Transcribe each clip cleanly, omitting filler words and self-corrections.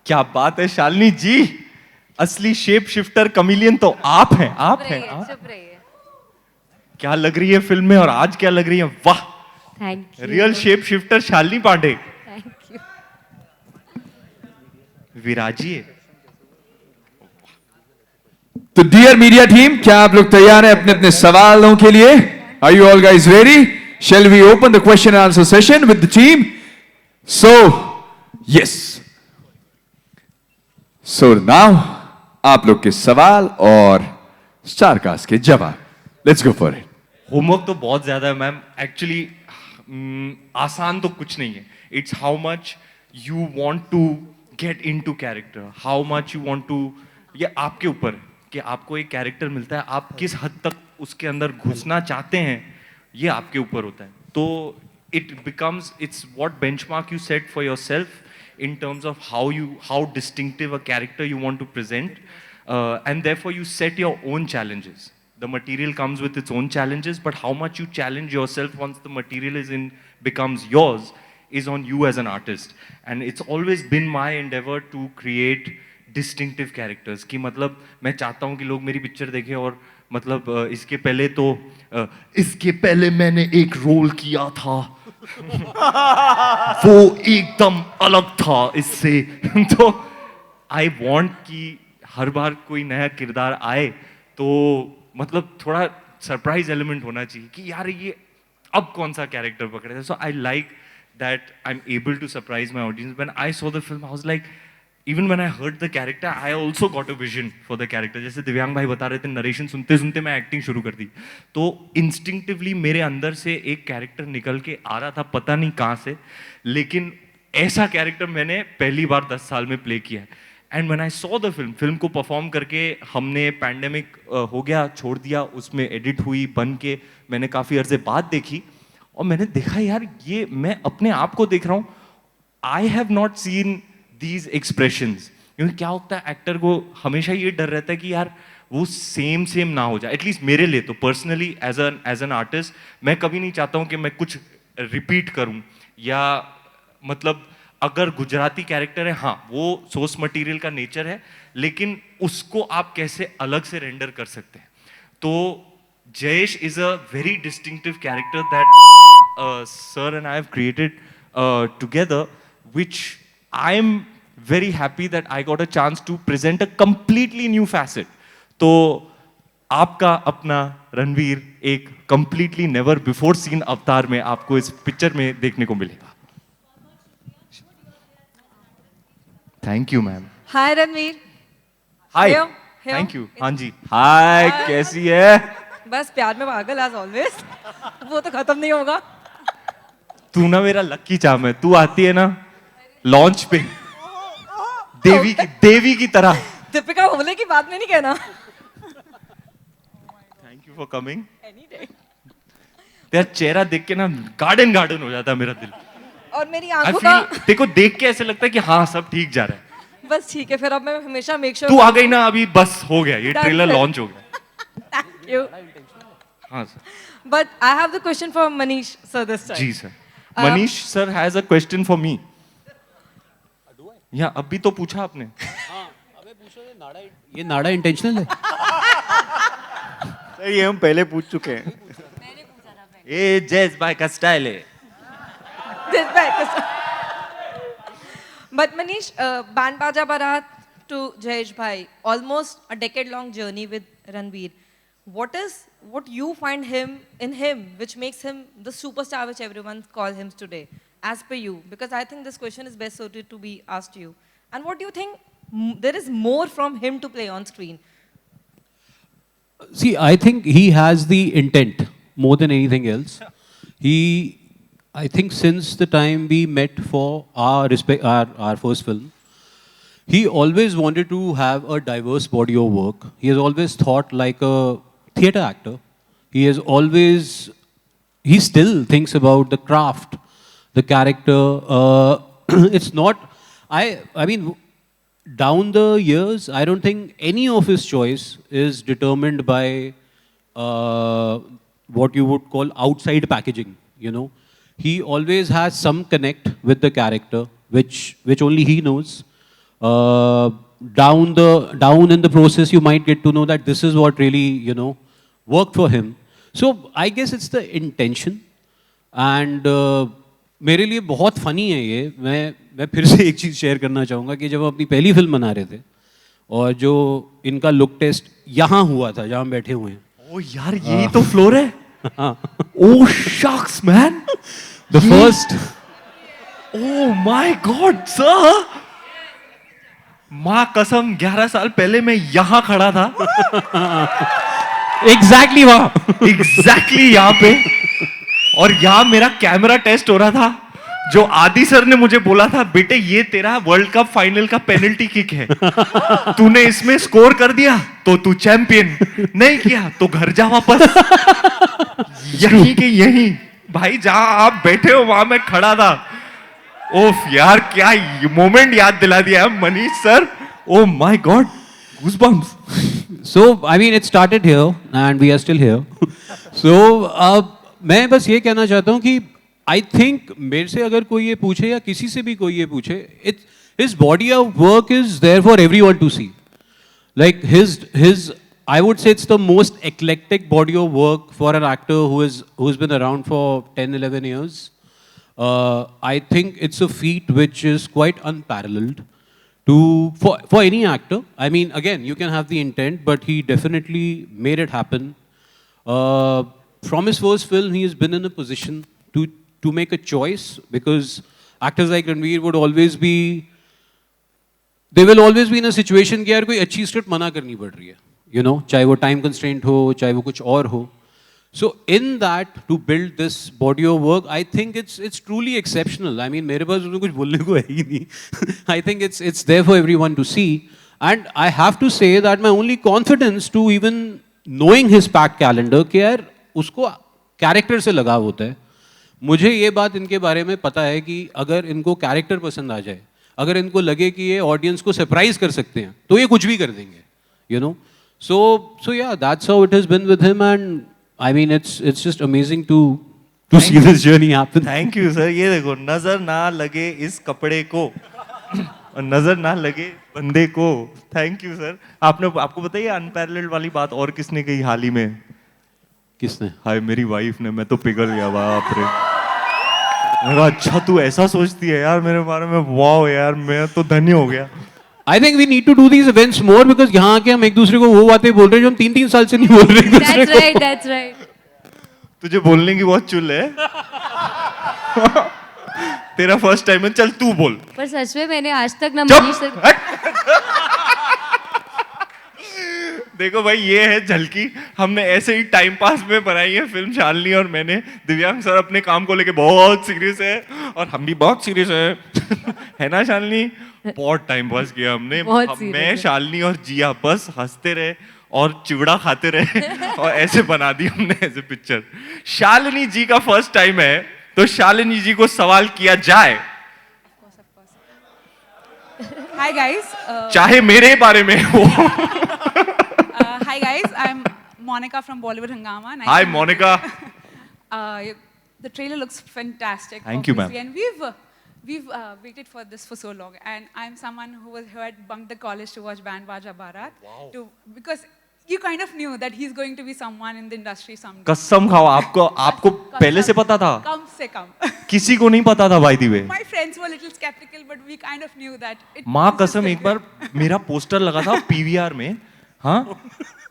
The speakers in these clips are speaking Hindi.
क्या बात है शालिनी जी, असली शेप शिफ्टर कमिलियन तो आप हैं, आप हैं आप। चुप रहिए। क्या लग रही है फिल्म में और आज क्या लग रही है, वाह। Thank you. Real shape shifter Shalini Pandey, thank you. विराजिए। तो डियर मीडिया टीम, क्या आप लोग तैयार हैं अपने अपने सवालों के लिए? Are you all guys ready? Shall we open the question and answer session with the team? So yes, so now आप लोग के सवाल और स्टारकास्ट के जवाब, let's go for it. Homework तो बहुत ज्यादा है मैम, एक्चुअली आसान तो कुछ नहीं है। It's how much you want to get into character, how much you want to, ये आपके ऊपर है कि आपको एक कैरेक्टर मिलता है, आप किस हद तक उसके अंदर घुसना चाहते हैं, ये आपके ऊपर होता है। तो it becomes, it's what benchmark you set for yourself in terms of how distinctive a character you want to present, and therefore you set your own challenges. The material comes with its own challenges, but how much you challenge yourself once the material becomes yours is on you as an artist. And it's always been my endeavor to create distinctive characters. कि मतलब मैं चाहता हूँ कि लोग मेरी पिक्चर देखें और मतलब इसके पहले मैंने एक रोल किया था वो एकदम अलग था इससे। तो आई वॉन्ट कि हर बार कोई नया किरदार आए तो मतलब थोड़ा सरप्राइज एलिमेंट होना चाहिए कि यार ये अब कौन सा कैरेक्टर पकड़े। So I like that I am able to surprise my audience. When I saw the film I was like, even when I heard the character I also got a vision for the character. जैसे दिव्यांग भाई बता रहे थे, नरेशन सुनते सुनते मैं एक्टिंग शुरू कर दी, तो इंस्टिंक्टिवली मेरे अंदर से एक कैरेक्टर निकल के आ रहा था, पता नहीं कहाँ से, लेकिन ऐसा कैरेक्टर मैंने पहली बार 10 साल में प्ले किया है। And when I saw the film को परफॉर्म करके, हमने पैंडेमिक हो गया छोड़ दिया, उसमें एडिट हुई बन के, मैंने काफ़ी अर्से बाद देखी और मैंने देखा यार ये मैं अपने आप को देख रहा हूँ। I have not seen these expressions, क्योंकि क्या होता है एक्टर को हमेशा ये डर रहता है कि यार वो सेम ना हो जाए। एटलीस्ट मेरे लिए तो पर्सनली एज एन आर्टिस्ट मैं कभी नहीं चाहता हूँ कि मैं कुछ रिपीट करूँ, या मतलब अगर गुजराती कैरेक्टर है, हाँ वो सोर्स मटेरियल का नेचर है, लेकिन उसको आप कैसे अलग से रेंडर कर सकते हैं। तो Jayesh is a very distinctive character that sir and I have created together, which I am very happy that I got a chance to present a completely new facet. तो आपका अपना रणवीर एक completely never before seen अवतार में आपको इस पिक्चर में देखने को मिलेगा। Thank you ma'am. Hi Ranveer. Hi। Here, here. Thank you। हाँ जी। Hi, कैसी है? बस प्यार में पागल एज ऑलवेज। वो तो खत्म नहीं होगा। तू ना मेरा लक्की चाम है, तू आती है ना लॉन्च पे देवी की तरह। दीपिका होले की बात में नहीं कहना। Thank you for coming. Any day. तेरा चेहरा देख के ना गार्डन हो जाता है मेरा दिल। और मेरी I आंखों feel, का देखो देख के ऐसे लगता है कि हाँ सब ठीक जा रहा है। बस ठीक है, फिर अब मैं हमेशा मेक श्योर। तू आ गई ना अभी, बस हो गया, ये Done ट्रेलर sir. लॉन्च हो गया। Thank you. हाँ sir. But I have the question for Manish sir this time. जी sir. Manish sir has a question for me. या अभी तो पूछा आपने। ये नाड़ा इंटेंशनल है? सर ये हम पहले पूछ चुके हैं। ये जैज भाई का स्टाइल है। But Manish, Band Baja Barat to Jayesh Bhai, almost a decade-long journey with Ranveer. What you find in him, which makes him the superstar which everyone calls him today, as per you? Because I think this question is best suited to be asked to you. And what do you think there is more from him to play on screen? See, I think he has the intent more than anything else. I think since the time we met for our first film, he always wanted to have a diverse body of work. He has always thought like a theatre actor. He still thinks about the craft, the character. It's not, I mean, down the years, I don't think any of his choice is determined by what you would call outside packaging, you know. He always has some connect with the character, which only he knows. down in the process, you might get to know that this is what really, you know, worked for him. So I guess it's the intention. And मेरे लिए बहुत फनी है ये. मैं फिर से एक चीज़ शेयर करना चाहूँगा कि जब हम अपनी पहली फिल्म बना रहे थे और जो इनका लुक टेस्ट यहाँ हुआ था जहाँ हम बैठे हुए हैं. ओ यार यही तो फ्लोर है. हाँ. Oh shucks man. The first. Oh my god sir. माँ कसम 11 साल पहले मैं यहाँ खड़ा था. Exactly वहाँ. एग्जैक्टली यहाँ पे. और यहाँ मेरा कैमरा टेस्ट हो रहा था. जो आदि सर ने मुझे बोला था, बेटे ये तेरा वर्ल्ड कप फाइनल का पेनल्टी किक है, तूने इसमें स्कोर कर दिया तो तू चैंपियन, नहीं किया तो घर जा वापस. यहीं के यहीं भाई जहां आप बैठे हो वहां मैं खड़ा था. ओफ यार क्या मोमेंट याद दिला दिया है Manish sir. O my God goosebumps. So I mean it started here and we are still here. So मैं बस ये कहना चाहता हूँ कि I think मेरे से अगर कोई ये पूछे या किसी से भी कोई ये पूछे, his body of work is there for everyone to see. Like his I would say it's the most eclectic body of work for an actor who's been around for 10-11 years. I think it's a feat which is quite unparalleled for any actor. I mean, again, you can have the intent, but he definitely made it happen. From his first film, he has been in a position to make a choice, because actors like Ranveer would always be, they will always be in a situation कि यार कोई अच्छी script मना करनी पड़ रही है, you know, चाहे वो time constraint हो, चाहे वो कुछ और हो. So in that, to build this body of work, I think it's truly exceptional. I mean, मेरे पास उसमें कुछ बोलने को है ही नहीं. I think it's there for everyone to see. And I have to say that my only confidence to even knowing his packed calendar कि यार उसको कैरेक्टर से लगाव होता है. मुझे ये बात इनके बारे में पता है कि अगर इनको कैरेक्टर पसंद आ जाए, अगर इनको लगे कि ये ऑडियंस को सरप्राइज कर सकते हैं, तो ये कुछ भी कर देंगे, you know. So yeah that's how it has been with him. And I mean it's just amazing to see this journey happen. Thank you sir. ये देखो, नजर ना लगे इस कपड़े को और नजर ना लगे बंदे को. Thank you sir. आपको बताइए अनपैरेलल्ड वाली बात और किसने कही हाल ही में? किसने? हाय मेरी वाइफ ने. मैं तो पिघल गया. बाप रे. मैं कहा, अच्छा तू ऐसा सोचती है यार मेरे बारे में. वाओ यार मैं तो धन्य हो गया. I think we need to do these events more, because यहाँ आके हम एक दूसरे को वो बातें बोल रहे हैं जो हम 3-3 साल से नहीं बोल रहे एक दूसरे That's को. right, that's right. तुझे बोलने की बहुत चुल है. तेरा फर्स्ट टाइम है. चल तू बोल. पर सच में मैंने आज तक ना चुप. मनीष सर देखो भाई ये है झलकी. हमने ऐसे ही टाइम पास में बनाई है फिल्म शालिनी और मैंने. दिव्यांग सर अपने काम को लेके बहुत सीरियस है और हम भी बहुत सीरियस है. है ना शालिनी? बहुत टाइम पास किया हमने. बहुत serious मैं है. शालिनी और जिया बस हंसते रहे और चिवड़ा खाते रहे और ऐसे बना दी हमने ऐसे पिक्चर. शालिनी जी का फर्स्ट टाइम है तो शालिनी जी को सवाल किया जाए. Hi guys. चाहे मेरे बारे में हो. Hi guys. I'm Monica from Bollywood Hungama. Nice Hi to meet Monica. you. The trailer looks fantastic. Thank you, ma'am. obviously, And we've waited for this for so long. And I'm someone who had bunked the college to watch Band Baja Barat. Wow. Because you kind of knew that he's going to be someone in the industry someday. कसम खाओ. आपको पहले से पता था? कम से कम. किसी को नहीं पता था. By the way My friends were a little skeptical, but we kind of knew that. माँ this is कसम the- एक बार मेरा पोस्टर लगा था पीवीआर में. हाँ.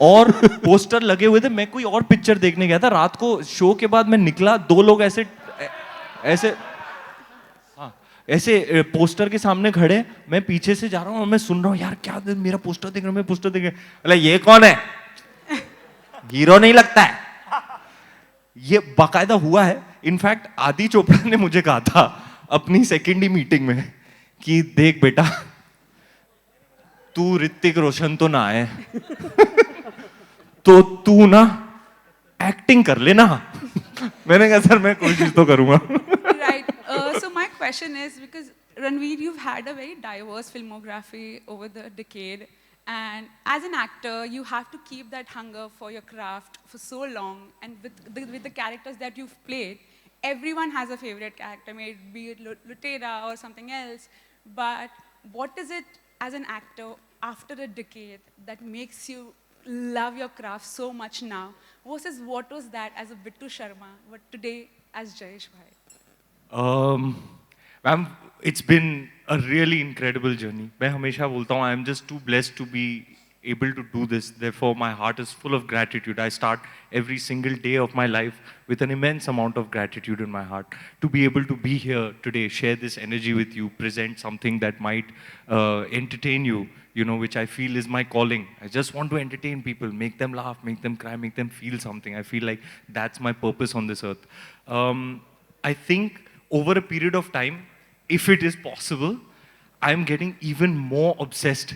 और पोस्टर लगे हुए थे. मैं कोई और पिक्चर देखने गया था रात को. शो के बाद मैं निकला. 2 लोग ऐसे हाँ ऐसे पोस्टर के सामने खड़े. मैं पीछे से जा रहा हूँ और मैं सुन रहा हूँ यार क्या मेरा पोस्टर देख रहा हूँ. मैं पोस्टर देख रहा हूँ. ये कौन है? हीरो नहीं लगता है. ये बाकायदा हुआ है. इनफैक्ट आदि चोपड़ा ने मुझे कहा था अपनी सेकेंडरी मीटिंग में कि देख बेटा तू ऋतिक रोशन तो ना है तो तू ना एक्टिंग कर लेना. मैंने कहा सर मैं कोशिश तो करूंगा. Right. So my question is, because Ranveer, you've had a very diverse filmography over the decade, and as an actor, you have to keep that hunger for your craft for so long. And with the characters that you've played, everyone has a favorite character, maybe it Lutera or something else. But what is it as an actor after a decade that makes you love your craft so much now versus what was that as a Bittu Sharma, but today as Jayesh Bhai? Ma'am, it's been a really incredible journey. मैं हमेशा बोलता हूँ, I'm just too blessed to be able to do this. Therefore, my heart is full of gratitude. I start every single day of my life with an immense amount of gratitude in my heart. To be able to be here today, share this energy with you, present something that might entertain you, you know, which I feel is my calling. I just want to entertain people, make them laugh, make them cry, make them feel something. I feel like that's my purpose on this earth. I think over a period of time, if it is possible, I'm getting even more obsessed